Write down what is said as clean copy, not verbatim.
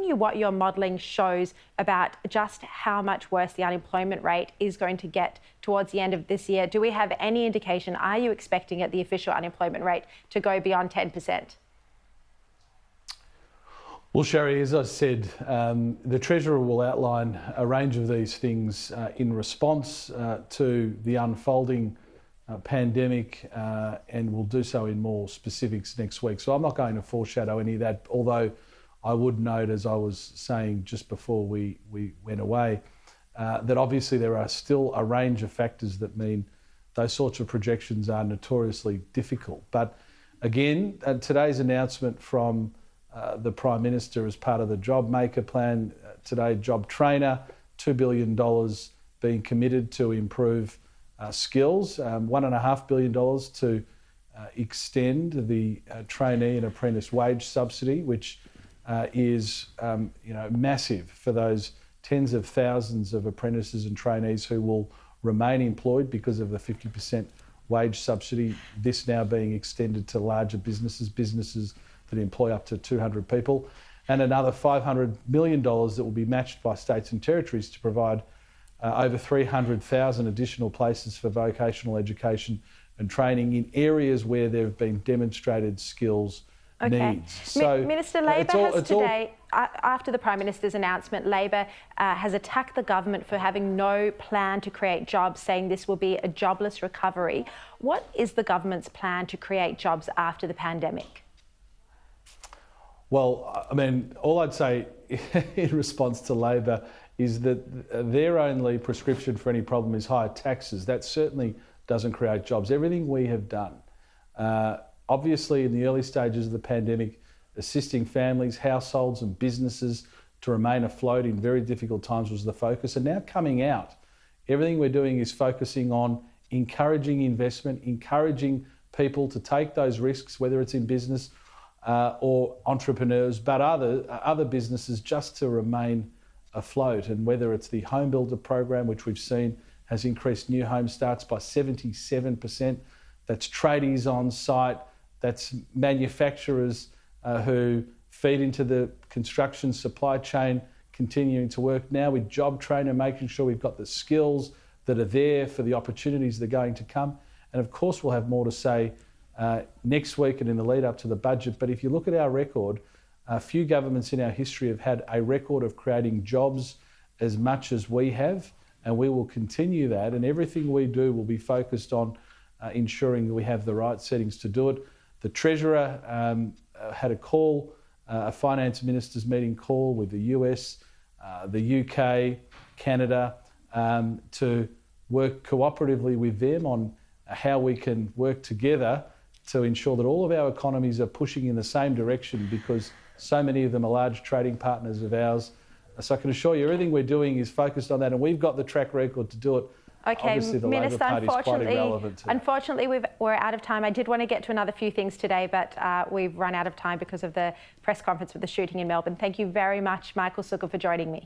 you what your modelling shows about just how much worse the unemployment rate is going to get towards the end of this year? Do we have any indication? Are you expecting the official unemployment rate to go beyond 10%? Well, Sherry, as I said, the Treasurer will outline a range of these things in response to the unfolding pandemic, and we'll do so in more specifics next week. So I'm not going to foreshadow any of that, although I would note, as I was saying just before we went away, that obviously there are still a range of factors that mean those sorts of projections are notoriously difficult. But again, today's announcement from the Prime Minister as part of the Job Maker plan today, Job Trainer, $2 billion being committed to improve skills, $1.5 billion to extend the trainee and apprentice wage subsidy, which is massive for those tens of thousands of apprentices and trainees who will remain employed because of the 50% wage subsidy, this now being extended to larger businesses that employ up to 200 people, and another $500 million that will be matched by states and territories to provide over 300,000 additional places for vocational education and training in areas where there have been demonstrated skills needs. So Minister, Labor has today, after the Prime Minister's announcement, Labor has attacked the government for having no plan to create jobs, saying this will be a jobless recovery. What is the government's plan to create jobs after the pandemic? Well, I mean, all I'd say in response to Labor is that their only prescription for any problem is higher taxes. That certainly doesn't create jobs. Everything we have done, obviously in the early stages of the pandemic, assisting families, households and businesses to remain afloat in very difficult times was the focus. And now coming out, everything we're doing is focusing on encouraging investment, encouraging people to take those risks, whether it's in business or entrepreneurs, but other businesses, just to remain afloat. And whether it's the home builder program, which we've seen has increased new home starts by 77%, that's tradies on site, that's manufacturers who feed into the construction supply chain continuing to work now with Job Trainer, making sure we've got the skills that are there for the opportunities that are going to come. And of course we'll have more to say next week and in the lead up to the budget. But if you look at our record, a few governments in our history have had a record of creating jobs as much as we have, and we will continue that. And everything we do will be focused on ensuring that we have the right settings to do it. The Treasurer had a call, a finance ministers meeting call with the US, the UK, Canada, to work cooperatively with them on how we can work together to ensure that all of our economies are pushing in the same direction, because so many of them are large trading partners of ours. So I can assure you everything we're doing is focused on that, and we've got the track record to do it. Okay, obviously the Minister, Labor Party is quite irrelevant to unfortunately, we're out of time. I did want to get to another few things today, but we've run out of time because of the press conference with the shooting in Melbourne. Thank you very much, Michael Sukkar, for joining me.